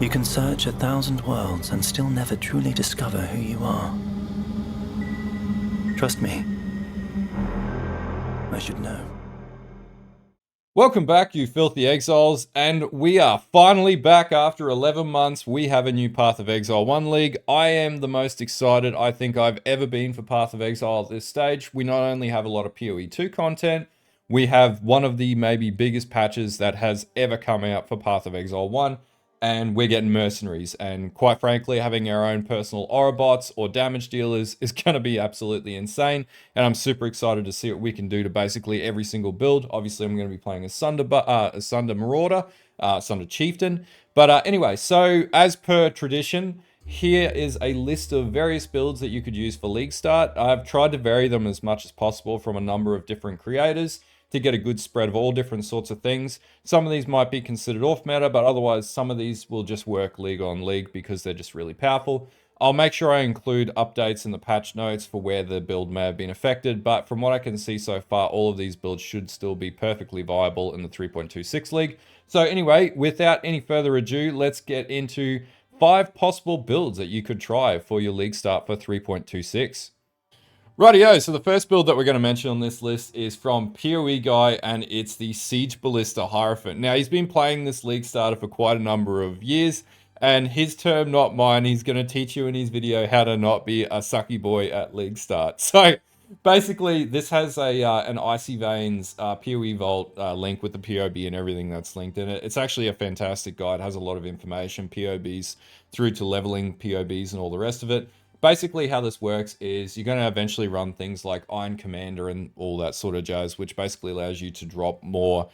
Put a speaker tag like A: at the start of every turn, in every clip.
A: You can search 1,000 worlds and still never truly discover who you are. Trust me. I should know.
B: Welcome back, you filthy exiles, and we are finally back after 11 months. We have a new Path of Exile 1 League. I am the most excited I think I've ever been for Path of Exile at this stage. We not only have a lot of PoE 2 content, we have one of the maybe biggest patches that has ever come out for Path of Exile 1, and we're getting mercenaries. And quite frankly, having our own personal aura bots or damage dealers is going to be absolutely insane. And I'm super excited to see what we can do to basically every single build. Obviously, I'm going to be playing a Sunder Marauder, Sunder Chieftain. But anyway, so as per tradition, here is a list of various builds that you could use for League Start. I've tried to vary them as much as possible from a number of different creators to get a good spread of all different sorts of things. Some of these might be considered off meta, but otherwise some of these will just work league on league because they're just really powerful. I'll make sure I include updates in the patch notes for where the build may have been affected, but from what I can see so far, all of these builds should still be perfectly viable in the 3.26 league. So anyway, without any further ado, let's get into 5 possible builds that you could try for your League Start for 3.26. Rightio, so the first build that we're going to mention on this list is from PoE Guy, and it's the Siege Ballista Hierophant. Now, he's been playing this League Starter for quite a number of years, and his term, not mine, he's going to teach you in his video how to not be a sucky boy at League Start. So, basically, this has an Icy Veins PoE Vault link with the POB and everything that's linked in it. It's actually a fantastic guide, has a lot of information, POBs through to leveling POBs and all the rest of it. Basically, how this works is you're going to eventually run things like Iron Commander and all that sort of jazz, which basically allows you to drop more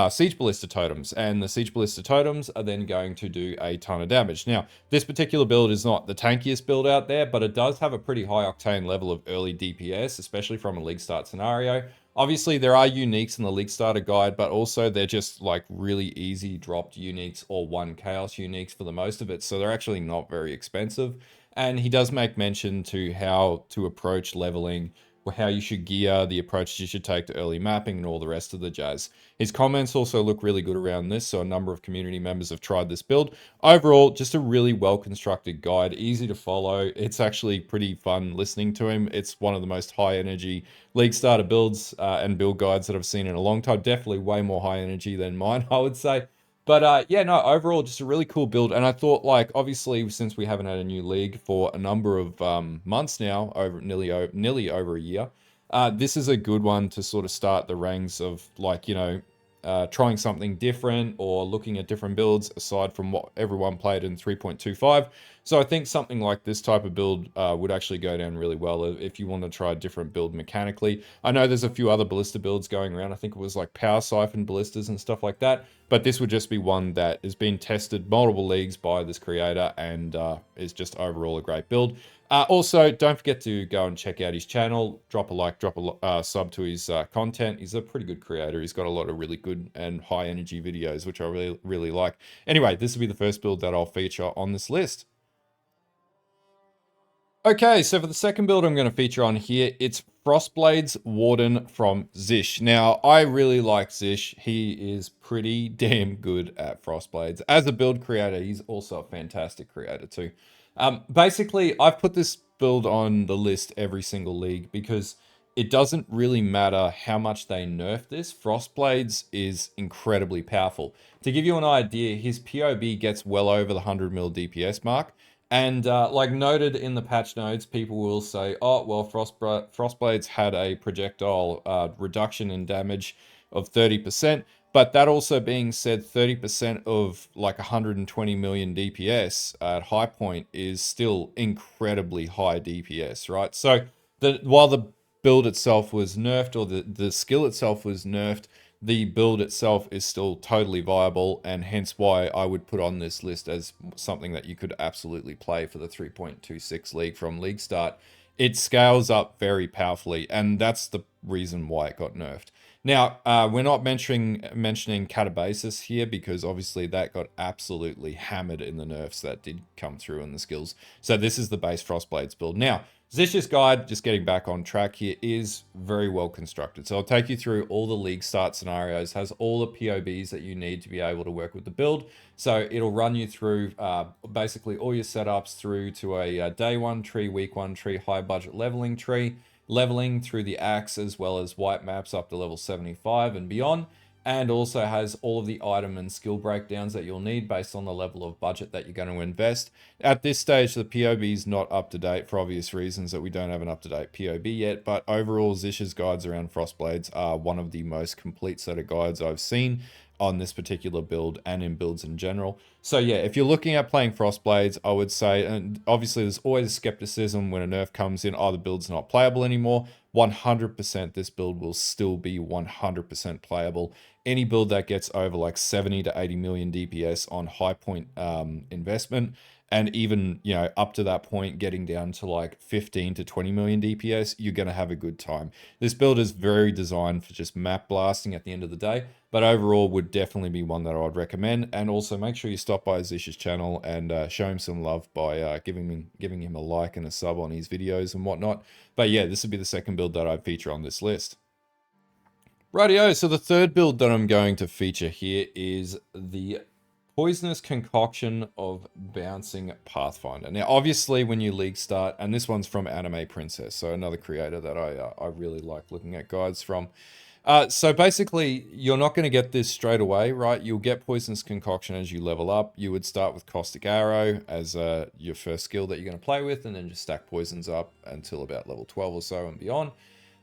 B: Siege Ballista totems. And the Siege Ballista totems are then going to do a ton of damage. Now, this particular build is not the tankiest build out there, but it does have a pretty high octane level of early DPS, especially from a League Start scenario. Obviously, there are uniques in the League Starter guide, but also they're just like really easy dropped uniques or 1 Chaos uniques for the most of it. So they're actually not very expensive. And he does make mention to how to approach leveling, or how you should gear, the approaches you should take to early mapping, and all the rest of the jazz. His comments also look really good around this, so a number of community members have tried this build. Overall, just a really well-constructed guide, easy to follow. It's actually pretty fun listening to him. It's one of the most high-energy League Starter builds and build guides that I've seen in a long time. Definitely way more high energy than mine, I would say. But yeah, no, overall, just a really cool build. And I thought, like, obviously, since we haven't had a new league for a number of months now, nearly over a year, this is a good one to sort of start the ranks of, like, you know, trying something different or looking at different builds aside from what everyone played in 3.25. So I think something like this type of build would actually go down really well if you want to try a different build mechanically. I know there's a few other ballista builds going around. I think it was like Power Siphon ballistas and stuff like that. But this would just be one that has been tested multiple leagues by this creator and is just overall a great build. Also, don't forget to go and check out his channel. Drop a like, drop a sub to his content. He's a pretty good creator. He's got a lot of really good and high energy videos, which I really like. Anyway, this will be the first build that I'll feature on this list. Okay, so for the second build I'm going to feature on here, it's Frostblade's Warden from Zish. Now, I really like Zish. He is pretty damn good at Frostblades. As a build creator, he's also a fantastic creator too. Basically, I've put this build on the list every single league because it doesn't really matter how much they nerf this. Frostblades is incredibly powerful. To give you an idea, his POB gets well over the 100 mil DPS mark. And like noted in the patch notes, people will say, oh, well, Frostblades had a projectile reduction in damage of 30%. But that also being said, 30% of like 120 million DPS at high point is still incredibly high DPS, right? So while the build itself was nerfed, or the skill itself was nerfed, the build itself is still totally viable, and hence why I would put on this list as something that you could absolutely play for the 3.26 league from League Start. It scales up very powerfully, and that's the reason why it got nerfed. Now, we're not mentioning Catabasis here because obviously that got absolutely hammered in the nerfs that did come through in the skills. So this is the base Frostblades build. Now, Zish's guide, just getting back on track here, is very well constructed. So I'll take you through all the league start scenarios, has all the POBs that you need to be able to work with the build. So it'll run you through basically all your setups through to a day one tree, week one tree, high budget leveling tree, leveling through the axe as well as white maps up to level 75 and beyond, and also has all of the item and skill breakdowns that you'll need based on the level of budget that you're going to invest. At this stage, the POB is not up to date for obvious reasons that we don't have an up-to-date POB yet, but overall, Zish's guides around Frostblades are one of the most complete set of guides I've seen on this particular build and in builds in general. So yeah, if you're looking at playing Frostblades, I would say, and obviously there's always skepticism when a nerf comes in, the build's not playable anymore. 100% this build will still be 100% playable. Any build that gets over like 70 to 80 million DPS on high point investment, and even, you know, up to that point, getting down to like 15 to 20 million DPS, you're going to have a good time. This build is very designed for just map blasting at the end of the day, but overall would definitely be one that I would recommend. And also make sure you stop by Zish's channel and show him some love by giving him a like and a sub on his videos and whatnot. But yeah, this would be the second build that I'd feature on this list. Rightio, so the third build that I'm going to feature here is the Poisonous Concoction of Bouncing Pathfinder. Now, obviously, when you league start, and this one's from Anime Princess, so another creator that I really like looking at guides from. So basically, you're not going to get this straight away, right? You'll get Poisonous Concoction as you level up. You would start with Caustic Arrow as your first skill that you're going to play with, and then just stack poisons up until about level 12 or so and beyond.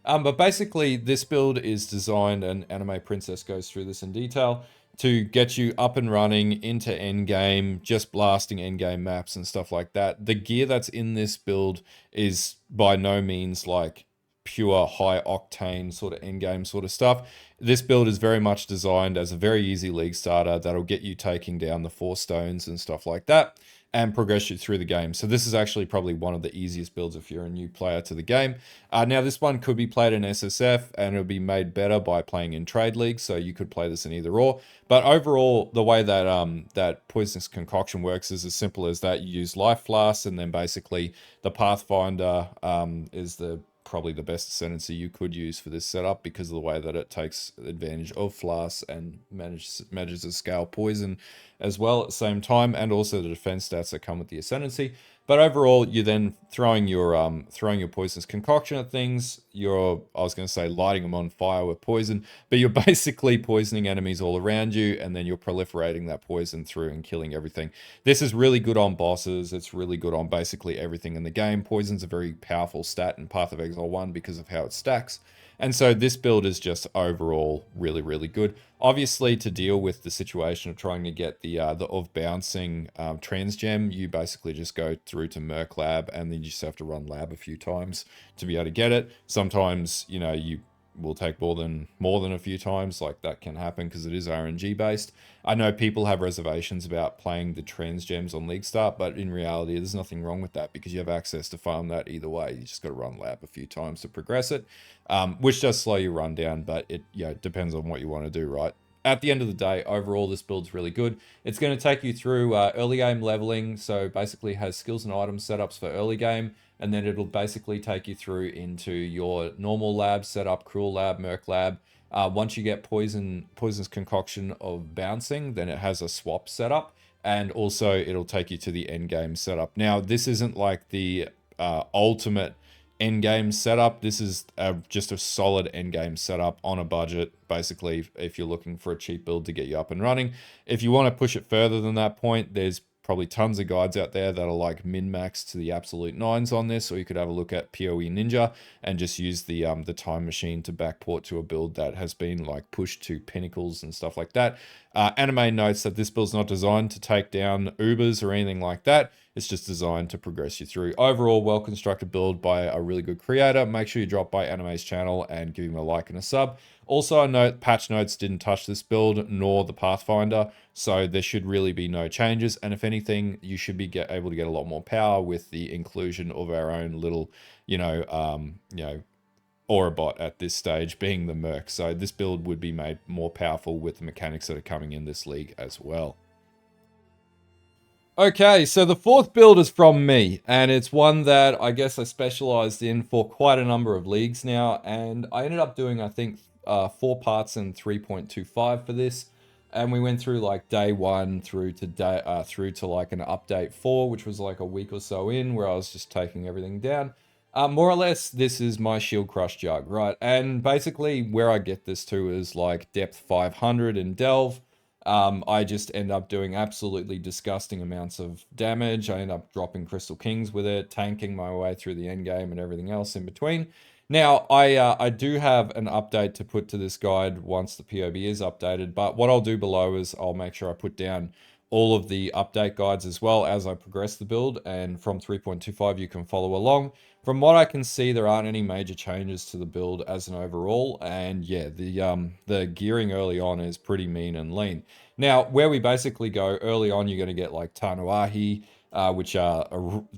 B: But basically, this build is designed, and Anime Princess goes through this in detail, to get you up and running into endgame, just blasting endgame maps and stuff like that. The gear that's in this build is by no means like pure high octane sort of endgame sort of stuff. This build is very much designed as a very easy league starter that'll get you taking down the 4 stones and stuff like that and progress you through the game. So this is actually probably one of the easiest builds if you're a new player to the game. Now this one could be played in SSF and it'll be made better by playing in trade leagues, so you could play this in either or. But overall, the way that that Poisonous Concoction works is as simple as that. You use life flasks, and then basically the Pathfinder is probably the best ascendancy you could use for this setup because of the way that it takes advantage of flasks and manages to scale poison as well at the same time, and also the defense stats that come with the ascendancy. But overall, you're then throwing your Poisonous Concoction at things. I was going to say lighting them on fire with poison, but you're basically poisoning enemies all around you, and then you're proliferating that poison through and killing everything. This is really good on bosses. It's really good on basically everything in the game. Poison's a very powerful stat in Path of Exile 1 because of how it stacks. And so this build is just overall really, really good. Obviously, to deal with the situation of trying to get the of bouncing transgem, you basically just go through to Merc Lab, and then you just have to run lab a few times to be able to get it. Sometimes, you know, you will take more than a few times. Like, that can happen because it is RNG based. I know people have reservations about playing the trans gems on League Start, but in reality, there's nothing wrong with that because you have access to farm that either way. You just got to run lab a few times to progress it, which does slow your run down, but it depends on what you want to do, right? At the end of the day, overall, this build's really good. It's going to take you through early game leveling, so basically has skills and items setups for early game, and then it'll basically take you through into your normal lab setup, Cruel Lab, Merc Lab. Once you get Poisonous Concoction of Bouncing, then it has a swap setup, and also it'll take you to the end game setup. Now, this isn't like the ultimate end game setup. This is just a solid end game setup on a budget, basically, if you're looking for a cheap build to get you up and running. If you want to push it further than that point, there's probably tons of guides out there that are like min-max to the absolute nines on this, or you could have a look at POE.ninja and just use the time machine to backport to a build that has been like pushed to pinnacles and stuff like that. Anime notes that this build's not designed to take down Ubers or anything like that. It's just designed to progress you through. Overall, well-constructed build by a really good creator. Make sure you drop by Anime's channel and give him a like and a sub. Also, I note patch notes didn't touch this build, nor the Pathfinder, so there should really be no changes. And if anything, you should be able to get a lot more power with the inclusion of our own little, Aura bot at this stage, being the Merc. So this build would be made more powerful with the mechanics that are coming in this league as well. Okay, so the fourth build is from me, and it's one that I guess I specialized in for quite a number of leagues now, and I ended up doing, I think, 4 parts in 3.25 for this, and we went through like day 1 through to like an update 4, which was like a week or so in, where I was just taking everything down. More or less, this is my Shield Crush Jug, right? And basically, where I get this to is like depth 500 in Delve. I just end up doing absolutely disgusting amounts of damage. I end up dropping Crystal Kings with it, tanking my way through the end game and everything else in between. Now, I do have an update to put to this guide once the POB is updated, but what I'll do below is I'll make sure I put down all of the update guides as well as I progress the build, and from 3.25 you can follow along. From what I can see, there aren't any major changes to the build as an overall, and yeah, the gearing early on is pretty mean and lean. Now, where we basically go early on, you're going to get like Tanuahi, which are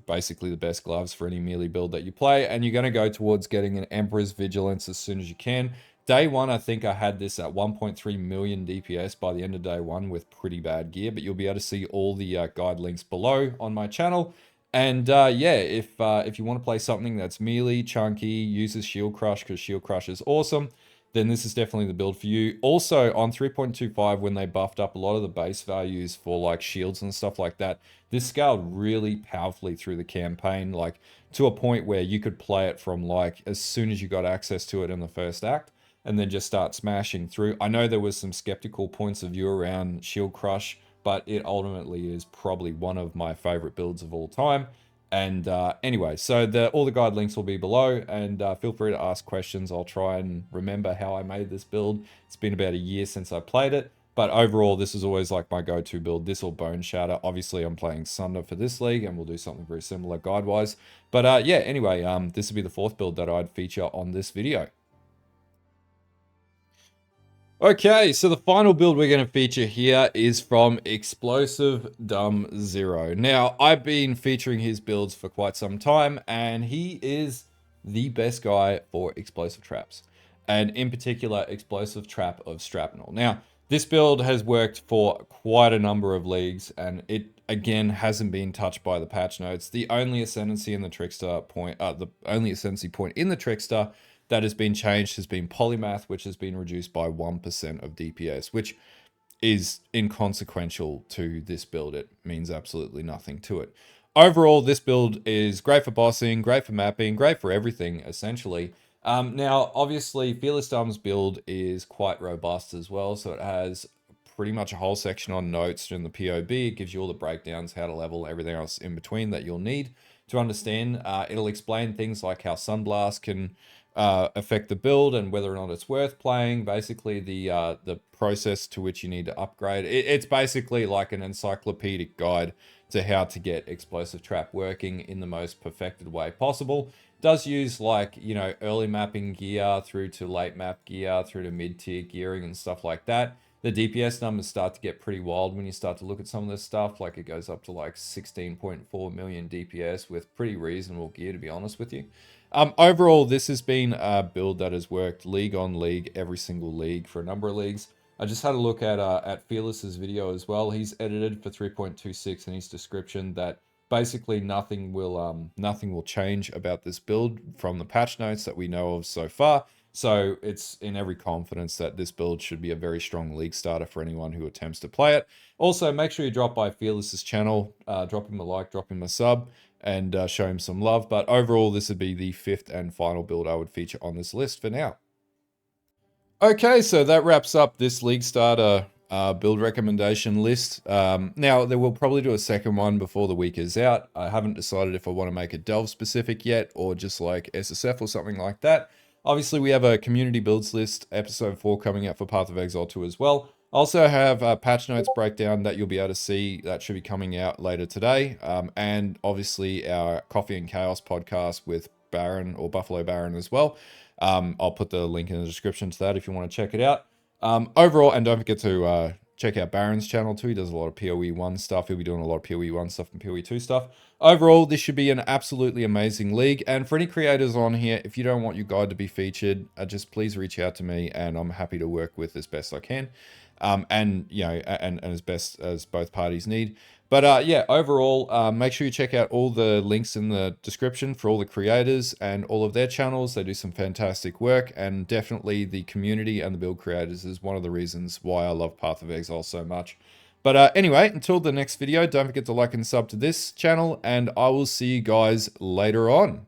B: basically the best gloves for any melee build that you play, and you're going to go towards getting an Emperor's Vigilance as soon as you can. Day 1, I think I had this at 1.3 million DPS by the end of day 1 with pretty bad gear, but you'll be able to see all the guide links below on my channel. And yeah, if you want to play something that's melee, chunky, uses Shield Crush because Shield Crush is awesome, then this is definitely the build for you. Also, on 3.25, when they buffed up a lot of the base values for like shields and stuff like that, this scaled really powerfully through the campaign, like to a point where you could play it from like as soon as you got access to it in the first act, and then just start smashing through. I know there was some skeptical points of view around Shield Crush, but it ultimately is probably one of my favorite builds of all time. And anyway, so all the guide links will be below, and feel free to ask questions. I'll try and remember how I made this build. It's been about a year since I played it, but overall, this is always like my go-to build. This or Bone Shatter. Obviously, I'm playing Sunder for this league, and we'll do something very similar guide-wise. But yeah, anyway, this will be the fourth build that I'd feature on this video. Okay, so the final build we're going to feature here is from Explosive Dumb Zero. Now, I've been featuring his builds for quite some time, and he is the best guy for explosive traps, and in particular, explosive trap of Shrapnel. Now, this build has worked for quite a number of leagues, and it again hasn't been touched by the patch notes. The only ascendancy in the Trickster point, the only ascendancy point in the Trickster that has been changed has been Polymath, which has been reduced by 1% of DPS, which is inconsequential to this build. It means absolutely nothing to it. Overall, this build is great for bossing, great for mapping, great for everything, essentially. Now, obviously, Fearless Dumb's build is quite robust as well, so it has pretty much a whole section on notes in the POB. It gives you all the breakdowns, how to level, everything else in between that you'll need to understand. It'll explain things like how Sunblast can affect the build and whether or not it's worth playing. Basically, the process to which you need to upgrade. It's basically like an encyclopedic guide to how to get Explosive Trap working in the most perfected way possible. It does use like, you know, early mapping gear through to late map gear through to mid-tier gearing and stuff like that. The DPS numbers start to get pretty wild when you start to look at some of this stuff. Like it goes up to like 16.4 million DPS with pretty reasonable gear, to be honest with you. Overall, this has been a build that has worked league on league, every single league for a number of leagues. I just had a look at Fearless's video as well. He's edited for 3.26 in his description that basically nothing will change about this build from the patch notes that we know of so far. So it's in every confidence that this build should be a very strong league starter for anyone who attempts to play it. Also, make sure you drop by Fearless's channel, drop him a like, drop him a sub, and show him some love. But overall, this would be the fifth and final build I would feature on this list for now. Okay, so that wraps up this League Starter build recommendation list. Now, there will probably do a second one before the week is out. I haven't decided if I want to make it Delve specific yet or just like SSF or something like that. Obviously, we have a community builds list, episode 4 coming out for Path of Exile 2 as well. I also have a patch notes breakdown that you'll be able to see that should be coming out later today. And obviously our Coffee and Chaos podcast with Baron or Buffalo Baron as well. I'll put the link in the description to that if you want to check it out. Overall, and don't forget to check out Baron's channel too. He does a lot of PoE 1 stuff. He'll be doing a lot of PoE 1 stuff and PoE 2 stuff. Overall, this should be an absolutely amazing league. And for any creators on here, if you don't want your guide to be featured, just please reach out to me and I'm happy to work with as best I can. and you know, and as best as both parties need. But yeah, overall, make sure you check out all the links in the description for all the creators and all of their channels. They do some fantastic work, and definitely the community and the build creators is one of the reasons why I love Path of Exile so much. But anyway, until the next video, don't forget to like and sub to this channel, and I will see you guys later on.